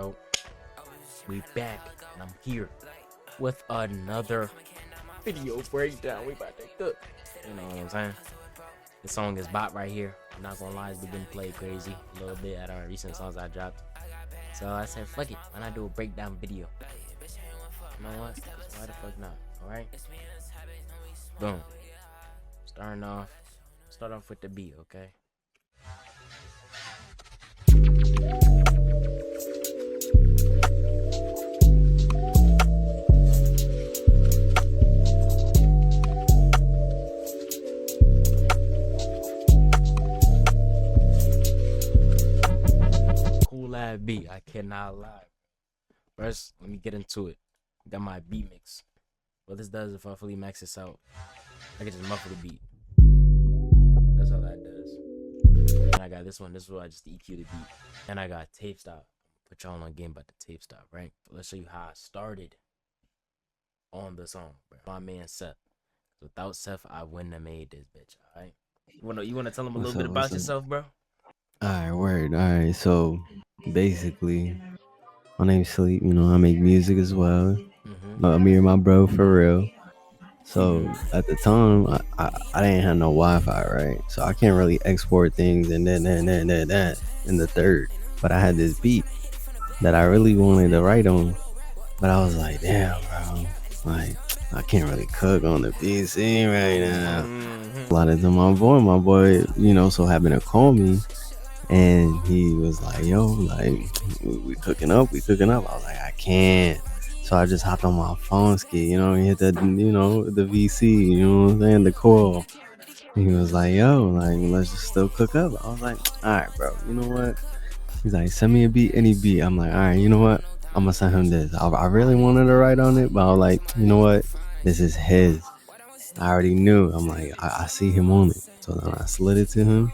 Yo, we back, and I'm here with another video breakdown. We about to cook. You know what I'm saying? The song is BOP right here. I'm not gonna lie, it's been played crazy a little bit at our recent songs I dropped. So I said, fuck it, why not do a breakdown video? You know what? Why the fuck not? Alright? Boom. Start off with the beat, okay? Cool ass beat, I cannot lie. First, let me get into it. Got my beat mix. What this does, if I fully max this out, I can just muffle the beat. That's all that does. And I got this one. This is where I just EQ the beat. And I got tape stop. Put y'all on game about the tape stop, right? Let's show you how I started on the song, bro. My man Seth. Without Seth, I wouldn't have made this bitch. All right. You wanna tell him a little bit about yourself, bro? Alright, word. Alright, so basically, my name's Sleep. You know, I make music as well. Me and my bro, for real. So at the time, I didn't have no Wi-Fi, right? So I can't really export things and then in the third. But I had this beat that I really wanted to write on. But I was like, damn, bro. Like, I can't really cook on the PC right now. A lot of them, my boy, you know, so happened to call me. And he was like, yo, like, we cooking up. I was like, I can't. So I just hopped on my phone ski, you know, and hit the, you know, the VC, you know what I'm saying, the call. And he was like, yo, like, let's just still cook up. I was like, all right, bro, you know what? He's like, send me a beat, any beat. I'm like, all right, you know what? I'm gonna send him this. I really wanted to write on it, but I was like, you know what? This is his. I already knew. I'm like, I see him on it. So then I slid it to him.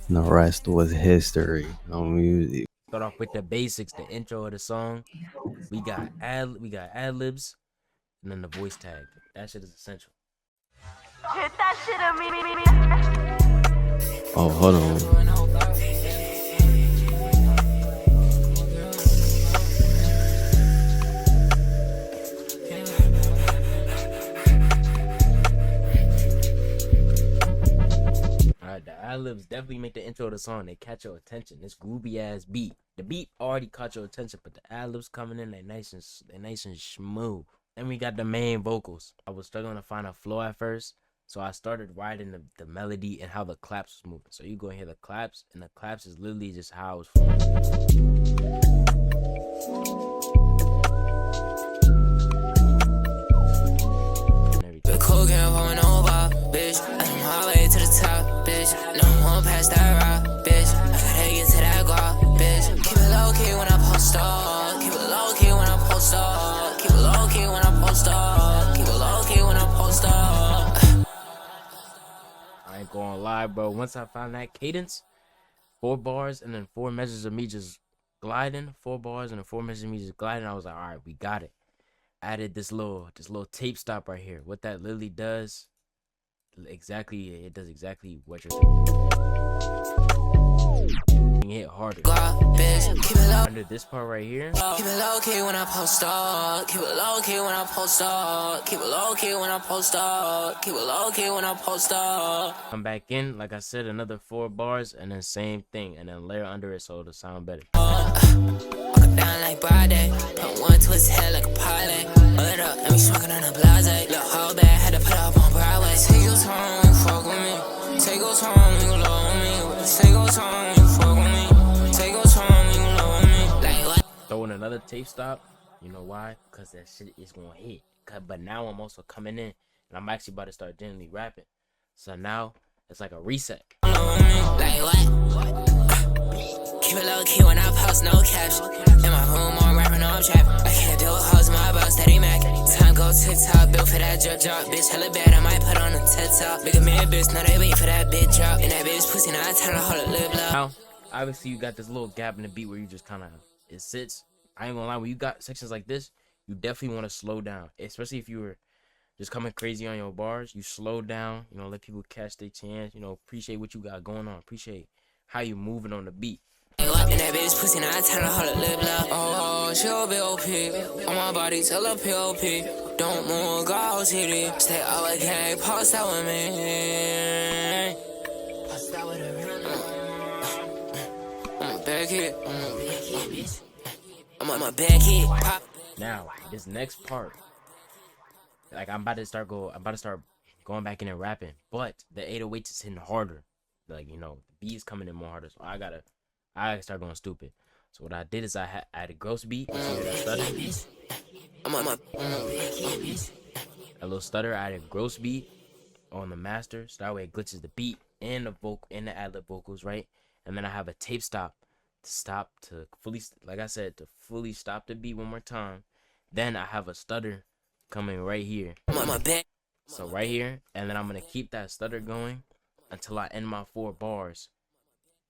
And the rest was history on music. Start off with the basics, the intro of the song. We got ad libs, and then the voice tag. That shit is essential. Hit that shit immediately. Oh, hold on. The ad-libs definitely make the intro of the song. They catch your attention. This groovy ass beat. The beat already caught your attention, but the ad-libs coming in, they nice and smooth. Then we got the main vocals. I was struggling to find a flow at first, so I started writing the melody and how the claps was moving. So you go and hear the claps, and the claps is literally just how I was flowing. The cocaine rolling over, bitch. I'm all the way to the top, bitch. No one past that rock, bitch. I gotta get to that guap, bitch. Keep it low key when I post up. Keep it low key when I post up. Keep it low key when I post up. Keep it low key when I post up. I ain't gonna lie, bro. Once I found that cadence, 4 bars and then 4 measures of me just gliding, 4 bars and then 4 measures of me just gliding, I was like, all right, we got it. Added this little tape stop right here. What that literally does, it does exactly what you're thinking. Hit harder. Under this part right here. Keep it low key when I post up. Keep it low key when I post up. Keep it low key when I post up. Keep it low key when I post up. Come back in, like I said, another 4 bars and then same thing, and then layer under it so it'll sound better. Down like Friday, put one to his head like a pilot. Hold up, and we smoking on a blase. Look, whole bad, had to put up on Broadway. Take your time, you fuck with me. Take your time, you love me. Take your time, you fuck with me. Take your time, you love me. Like what? Throwing another tape stop, you know why? Because that shit is gonna hit. But now I'm also coming in, and I'm actually about to start genuinely rapping. So now it's like a reset. Like what? Keep it low key when I post, no caption. In my room, I'm rapping on trap. I can't do it, hoes my boss, steady Mac. Time go TikTok, built for that drip drop. Bitch, hella bad, I might put on a TikTok. Bigger man, bitch, now they wait for that big drop. And that bitch pussy, now I tell her hold it, lip low. Now, obviously, you got this little gap in the beat where you just kind of, it sits. I ain't gonna lie, when you got sections like this, you definitely want to slow down. Especially if you were just coming crazy on your bars. You slow down, you know, let people catch their chance. You know, appreciate what you got going on. Appreciate how you moving on the beat. And that bitch pussy, now I tell her hold it, lip low. BOP. On my body, tell a POP. Don't move, go city. Stay out like gang, post out with me. Post out with I'm a bad kid. I'm on my bad kid. Pop. Now, this next part, like I'm about to start going back in and rapping, but the 808s is hitting harder. Like, you know, the beat is coming in more harder, so I gotta start going stupid. So what I did is I added gross beat. You see that stutter? I'm on my A little stutter. I added gross beat on the master, so that way it glitches the beat and the vocal and the ad-lib vocals, right? And then I have a tape stop to fully, like I said, to fully stop the beat one more time. Then I have a stutter coming right here. I'm on my back. So right here, and then I'm gonna keep that stutter going until I end my 4 bars,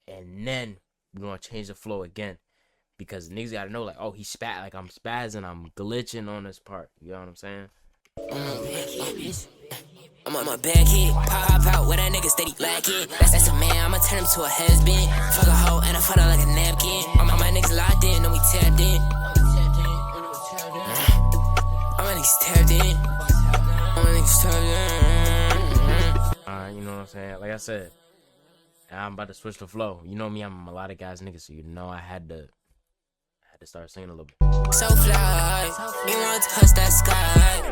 and then we're gonna change the flow again, because niggas gotta know, like, oh, he spat, like I'm spazzing, I'm glitching on this part. You know what I'm saying? I'm on my back kid. Pop out with that nigga steady lacking. That's a man, I'ma turn him to a has-been. Fuck a hoe and I fuck her like a napkin. All my niggas locked in, and we tapped in. All my niggas tapped in. All my niggas tapped in. You know what I'm saying? Like I said, I'm about to switch the flow. You know me, I'm a lot of guys niggas, so you know I had to start singing a little bit. So fly, you want to touch that sky.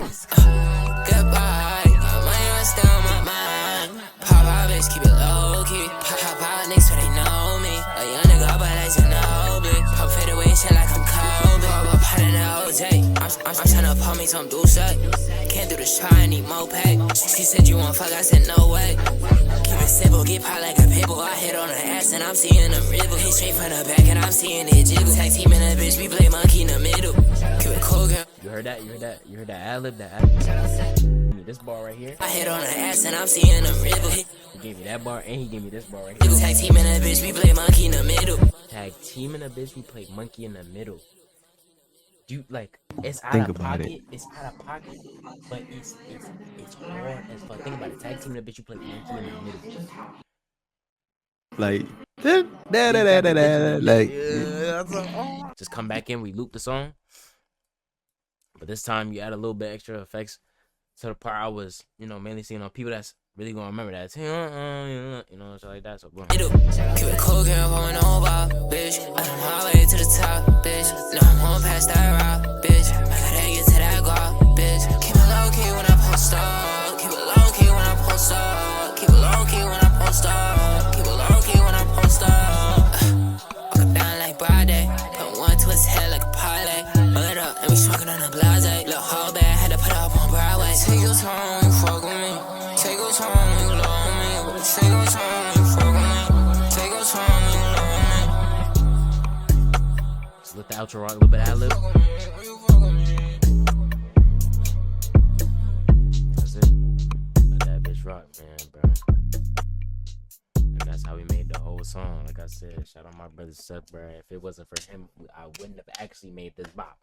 Goodbye, money runs down my mind. Pop out, bitch, keep it low key. Pop out, niggas, so they know me. A young nigga, but I just know me. Pop fade away, shit like I'm Kobe. Pop in the OJ. I'm tryna pop me some do shit. Can't do this try, I need more pay. She said you want fuck, I said no way. Keep it simple, get pop like a pitbull. I hit on her ass and I'm seeing them ribble. Hit straight from the back and I'm seeing it jiggle. Tag team in the bitch, we play monkey in the middle. Keep it cool, girl. You heard that? You heard that ad-lib? That ad-lib. This bar right here. I hit on her ass and I'm seeing them ribble. He gave me that bar and he gave me this bar right here. Tag team in the bitch, we play monkey in the middle. Tag team in the bitch, we play monkey in the middle. You like it's out Think of about pocket. it. It's out of pocket, but it's hard as fuck. Think about it. Tag team in the bitch, you play monkey in the middle. Like, like, Just come back in, we loop the song. But this time you add a little bit extra effects to the part I was, you know, mainly seeing on people that's really gonna remember that. You know, shit like that. So boom. Keep it cool, girl, going over, bitch. I'm all the way to the top, bitch. No, I'm on past that rock, bitch. I gotta get to that guap, bitch. Keep it low key when I post up. Keep it low key when I post up. Keep it low key when I post up. Keep it low key when I post up. Walk down like Friday. Put one to his head like a parlay. Put it up and we smoking on a blase. Little whole bag, had to put it up on Broadway. Take your time, you fuck with me. Take your time, you love me. Take your time, you fuck with me. Take your time, you love me. Just let the outro rock a little bit ad-lib. That's it. Let that bitch rock, man, bro. And that's how we made the whole song. Like I said, shout out my brother Seth, bro. If it wasn't for him, I wouldn't have actually made this bop.